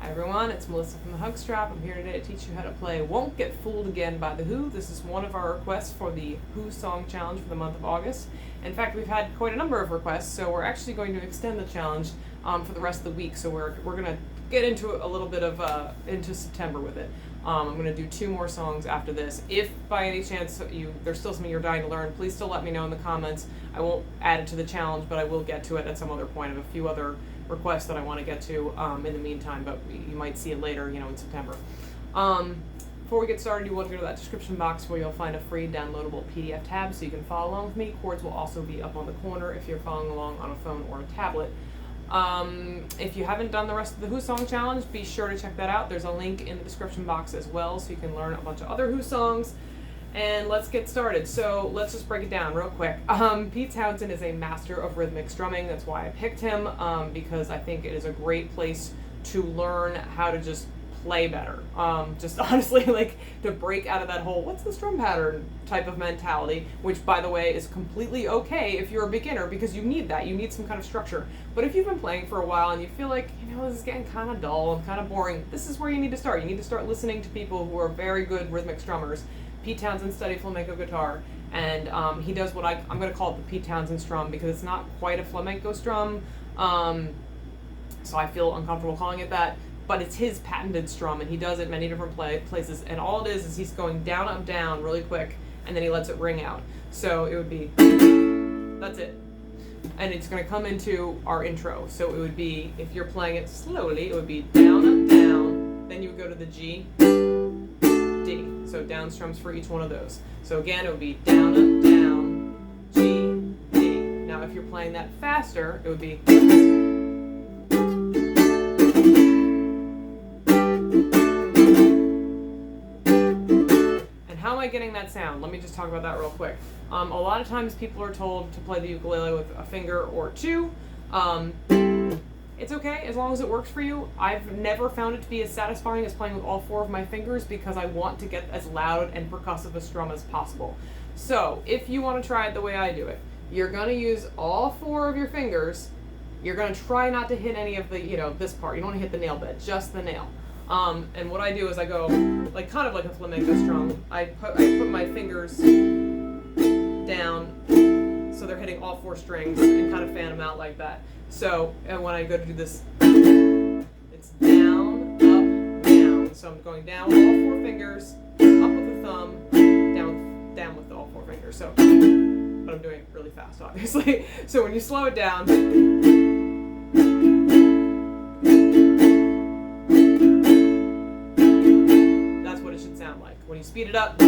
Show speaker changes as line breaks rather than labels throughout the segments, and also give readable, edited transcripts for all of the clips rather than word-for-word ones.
Hi everyone, it's Melissa from the Hug Strap. I'm here today to teach you how to play Won't Get Fooled Again by The Who. This is one of our requests for the Who Song Challenge for the month of August. In fact, we've had quite a number of requests, so we're actually going to extend the challenge for the rest of the week. So we're going to get into a little bit of into September with it. I'm going to do 2 more songs after this. If by any chance there's still something you're dying to learn, please still let me know in the comments. I won't add it to the challenge, but I will get to it at some other point. I have a few other requests that I want to get to in the meantime, but you might see it later, in September. Before we get started, you want to go to that description box where you'll find a free downloadable PDF tab so you can follow along with me. Chords will also be up on the corner if you're following along on a phone or a tablet. If you haven't done the rest of the Who Song Challenge, be sure to check that out. There's a link in the description box as well so you can learn a bunch of other Who songs. And let's get started. So let's just break it down real quick. Pete Townshend is a master of rhythmic strumming. That's why I picked him, because I think it is a great place to learn how to just play better. Just honestly, like to break out of that whole what's the strum pattern type of mentality, which by the way is completely okay if you're a beginner, because you need that. You need some kind of structure. But if you've been playing for a while and you feel like, this is getting kind of dull and kind of boring, this is where you need to start. You need to start listening to people who are very good rhythmic strummers. Pete Townshend studied flamenco guitar, and he does what I'm going to call it the Pete Townshend strum, because it's not quite a flamenco strum, so I feel uncomfortable calling it that, but it's his patented strum, and he does it many different places, and all it is he's going down, up, down really quick, and then he lets it ring out. So it would be, that's it. And it's going to come into our intro, so it would be, if you're playing it slowly, it would be down, up, down, then you would go to the G, D. So down strums for each one of those. So again, it would be down, up, down, G, D. Now if you're playing that faster, it would be. And how am I getting that sound? Let me just talk about that real quick. A lot of times people are told to play the ukulele with a finger or 2. It's okay as long as it works for you. I've never found it to be as satisfying as playing with all 4 of my fingers, because I want to get as loud and percussive a strum as possible. So if you want to try it the way I do it, you're going to use all 4 of your fingers. You're going to try not to hit any of the, this part. You don't want to hit the nail bed, just the nail. And what I do is I go like kind of like a flamenco strum. I put my fingers down so they're hitting all 4 strings and kind of fan them out like that. So, and when I go to do this, it's down, up, down. So I'm going down with all 4 fingers, up with the thumb, down with all 4 fingers. So, but I'm doing it really fast, obviously. So when you slow it down, that's what it should sound like. When you speed it up,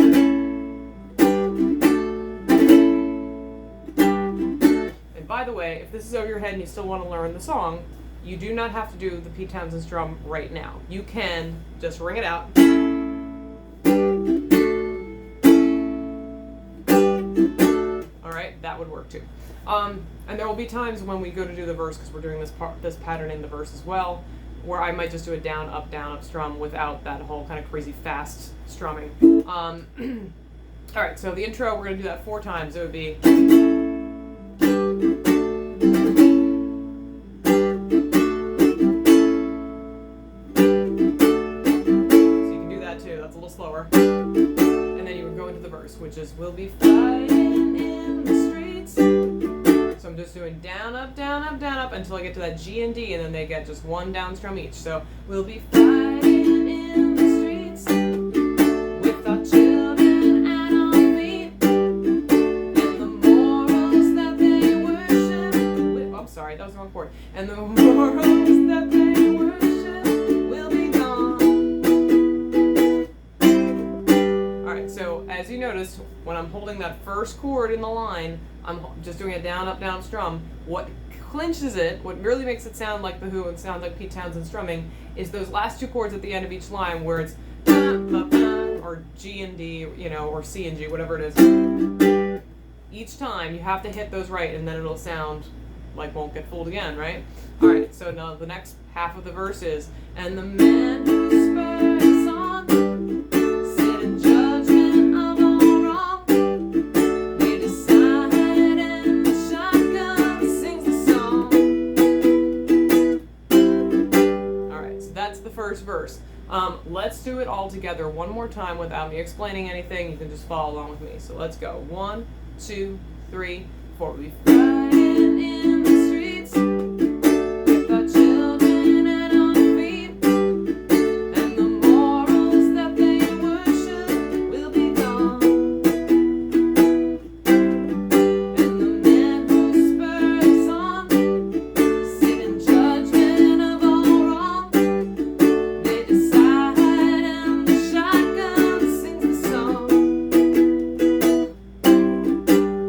by the way, if this is over your head and you still want to learn the song, you do not have to do the Pete Townshend strum right now. You can just ring it out. Alright, that would work too. And there will be times when we go to do the verse, because we're doing this pattern in the verse as well, where I might just do a down, up strum without that whole kind of crazy fast strumming. Alright, so the intro, we're going to do that 4 times. It would be. Slower, and then you would go into the verse, which is we'll be fighting in the streets. So I'm just doing down, up, until I get to that G and D, and then they get just 1 down strum each. So we'll be fighting in the streets with our children at our feet, and the morals that they worship. I'm sorry, that was the wrong chord. And the morals that they worship will be gone. So as you notice, when I'm holding that first chord in the line, I'm just doing a down, up strum. What clinches it, what really makes it sound like The Who and sound like Pete Townshend strumming, is those last 2 chords at the end of each line where it's or G and D, or C and G, whatever it is. Each time you have to hit those right, and then it'll sound like Won't Get Fooled Again, right? Alright, so now the next half of the verse is, and the man who spurs on the first verse. Let's do it all together one more time without me explaining anything. You can just follow along with me. So let's go. 1, 2, 3, 4. We riding in the streets with our children at our feet, and the morals that they worship will be gone, and the men who spur us on sit in judgment of all wrong. They decide and the shotgun sings the song.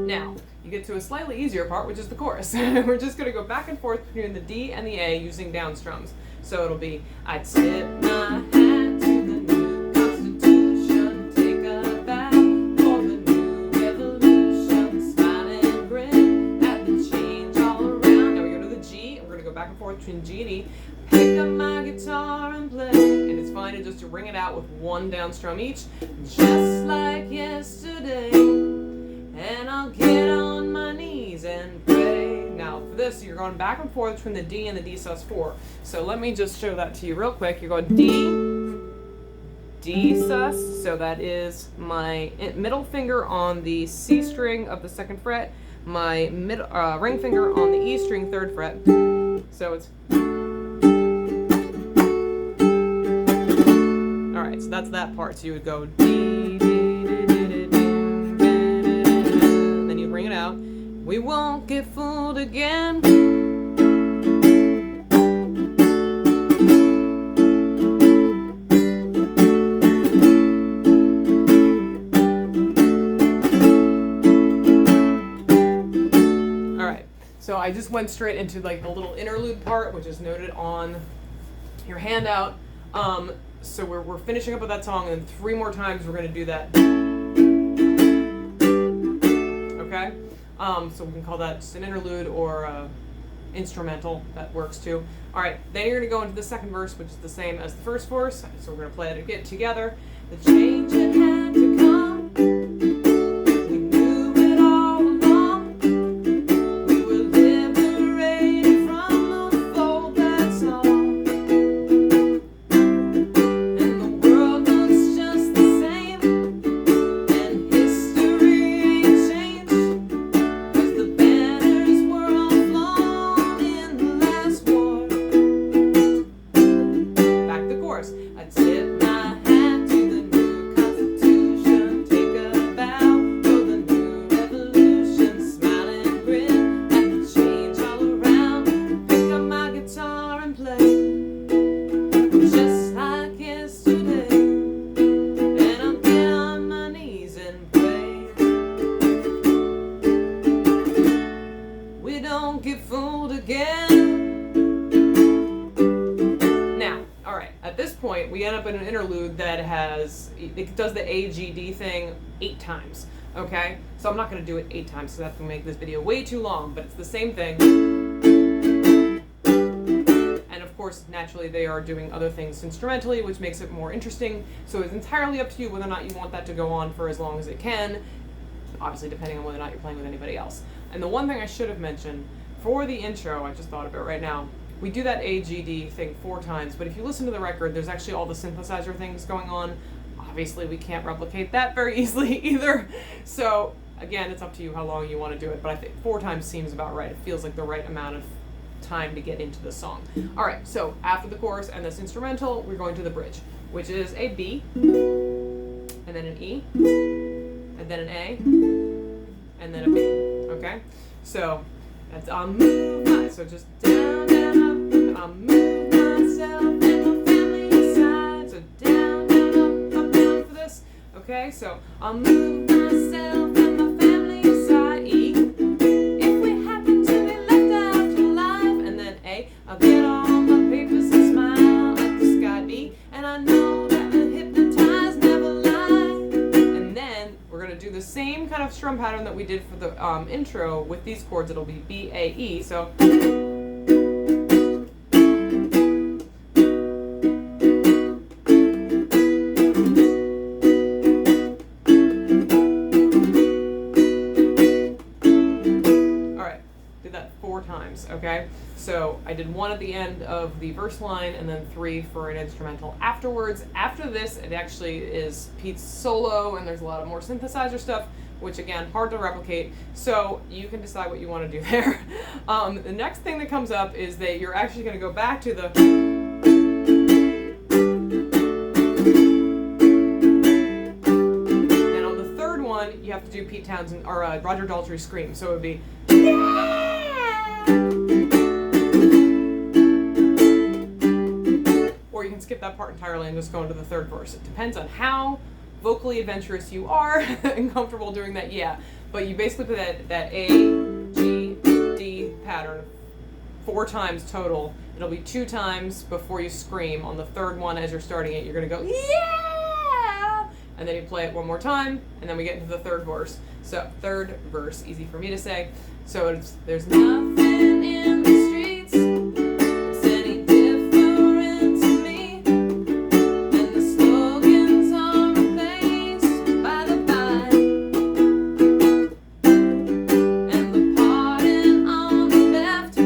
Now you get to a slightly easier part, which is the chorus. We're just going to go back and forth between the D and the A using down strums. So it'll be, I'd tip my hat to the new Constitution, take a bow for the new revolution, smile and grin at the change all around. Now we go to the G, and we're going to go back and forth between G and E. Pick up my guitar and play, and it's fine to just to ring it out with one down strum each, just like yesterday. And I'll get on my knees and pray. Now for this, you're going back and forth between the D and the D sus4. So let me just show that to you real quick. You're going D sus, so that is my middle finger on the C string of the 2nd fret, my ring finger on the E string 3rd fret. So it's, all right, so that's that part. So you would go D, bring it out. We won't get fooled again. Alright, so I just went straight into like the little interlude part, which is noted on your handout. So we're finishing up with that song, and 3 more times we're going to do that. Okay, so we can call that just an interlude or instrumental. That works too. All right, then you're going to go into the 2nd verse, which is the same as the 1st verse. So we're going to play it again together. The change it had to come. We knew it all along. We were liberated from the fold that's long. And the world looks just the same. And history ain't changed. 'Cause the banners were all flown in the last war. Back to chorus. I tip my hat to the new Constitution, take a bow for the new revolution, smile and grin at the change all around. Pick up my guitar and play, just like yesterday, and I'll get on my knees and pray. We don't get fooled again. Now, all right, at this point, we end up in an interlude that has, it does the A, G, D thing 8 times, okay? So I'm not going to do it 8 times, so that's going to make this video way too long, but it's the same thing. And of course, naturally, they are doing other things instrumentally, which makes it more interesting. So it's entirely up to you whether or not you want that to go on for as long as it can, obviously depending on whether or not you're playing with anybody else. And the one thing I should have mentioned, for the intro, I just thought of it right now, we do that AGD thing 4 times, but if you listen to the record, there's actually all the synthesizer things going on. Obviously, we can't replicate that very easily either. So again, it's up to you how long you want to do it, but I think 4 times seems about right. It feels like the right amount of time to get into the song. All right, so after the chorus and this instrumental, we're going to the bridge, which is a B, and then an E, and then an A, and then a B, okay? So that's I'll move my, so just down, down, up, I'll move myself and my family aside. So down, down, up, down for this, okay? So I'll move myself and my family aside, E. If we happen to be left out alive, and then A, I'll get all my papers and smile at the sky, B. And I know that the hypnotized never lie. And then we're gonna do the same kind of strum pattern that we did for the intro with these chords. It'll be B, A, E. So all right, did that 4 times, okay? So I did 1 at the end of the verse line and then 3 for an instrumental afterwards. After this, it actually is Pete's solo, and there's a lot of more synthesizer stuff, which again, hard to replicate, so you can decide what you want to do there. The next thing that comes up is that you're actually going to go back to the you have to do Pete Townshend or Roger Daltrey scream. So it would be yeah! Or you can skip that part entirely and just go into the 3rd verse. It depends on how vocally adventurous you are and comfortable doing that, yeah. But you basically put that A, G, D pattern 4 times total. It'll be 2 times before you scream. On the 3rd one as you're starting it, you're gonna go yeah! And then you play it 1 more time, and then we get into the 3rd verse. So 3rd verse, easy for me to say. So there's nothing in the streets that's any different to me, and the slogans are replaced by the vibe, and the parting on the left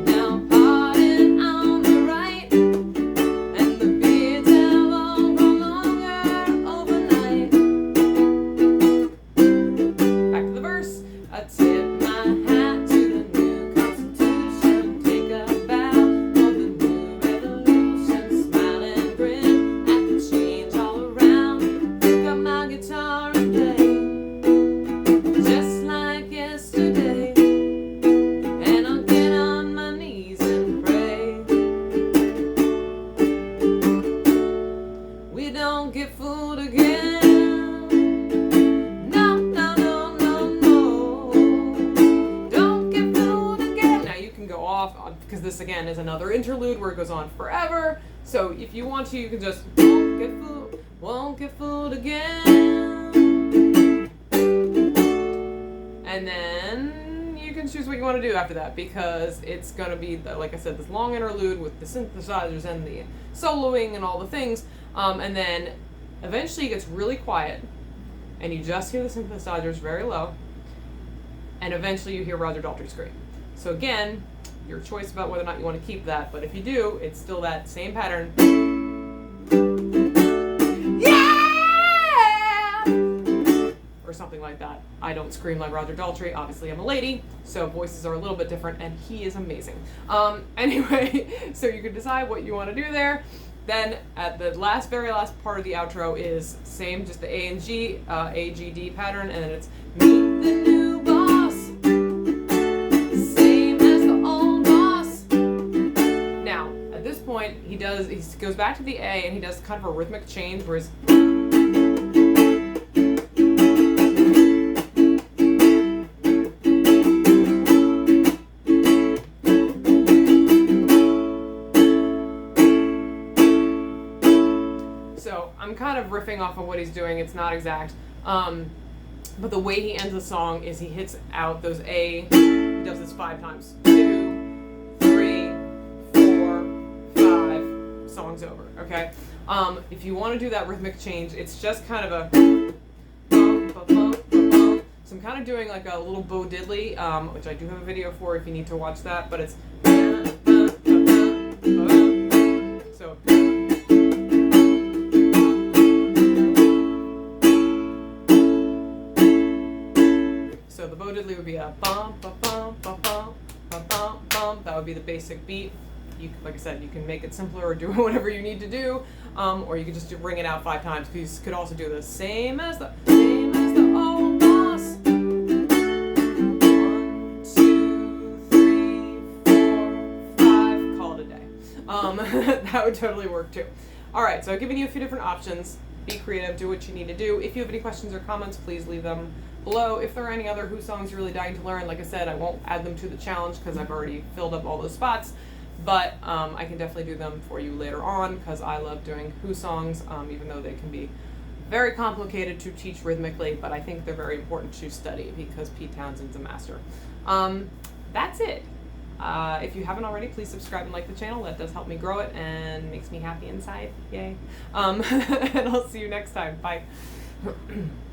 now parting on the right, and the beards have all grown longer overnight. Back to the verse. I tip my hat to the new Constitution, take a bow for the new revolution, smile and grin at the change all around. Pick up my guitar and play, just like yesterday, and I'll get on my knees and pray. We don't get fooled again. No, no, no, no, no. Don't get fooled again. Now you can go off because this again is another interlude where it goes on forever. So if you want to, you can just won't get fooled again. And then you can choose what you want to do after that, because it's going to be, like I said, this long interlude with the synthesizers and the soloing and all the things. And then eventually it gets really quiet, and you just hear the synthesizers very low, and eventually you hear Roger Daltrey scream. So again, your choice about whether or not you want to keep that, but if you do, it's still that same pattern. Yeah! Or something like that. I don't scream like Roger Daltrey. Obviously, I'm a lady, so voices are a little bit different, and he is amazing. Anyway, so you can decide what you want to do there. Then at the very last part of the outro is same, just the A and G, A, G, D pattern, and then it's meet the new boss, same as the old boss. Now, at this point, he goes back to the A, and he does kind of a rhythmic change where he's I'm kind of riffing off of what he's doing. It's not exact. But the way he ends the song is he hits out those A. He does this 5 times. 2, 3, 4, 5. Song's over. Okay. If you want to do that rhythmic change, it's just kind of a. So I'm kind of doing like a little Bo Diddley, which I do have a video for if you need to watch that. But it's. So. So the Bo Diddley would be a bum, bum, bum, bum, bum, bum, bum, bum. That would be the basic beat. Like I said, you can make it simpler or do whatever you need to do, or you could just ring it out 5 times. You could also do the same as the old boss. 1, 2, 3, 4, 5. Call it a day. That would totally work too. All right, so I've given you a few different options. Be creative, do what you need to do. If you have any questions or comments, please leave them below. If there are any other Who songs you're really dying to learn, like I said, I won't add them to the challenge because I've already filled up all those spots, but I can definitely do them for you later on because I love doing Who songs, even though they can be very complicated to teach rhythmically, but I think they're very important to study because Pete Townshend's a master. That's it. If you haven't already, please subscribe and like the channel. That does help me grow it and makes me happy inside. Yay. And I'll see you next time. Bye.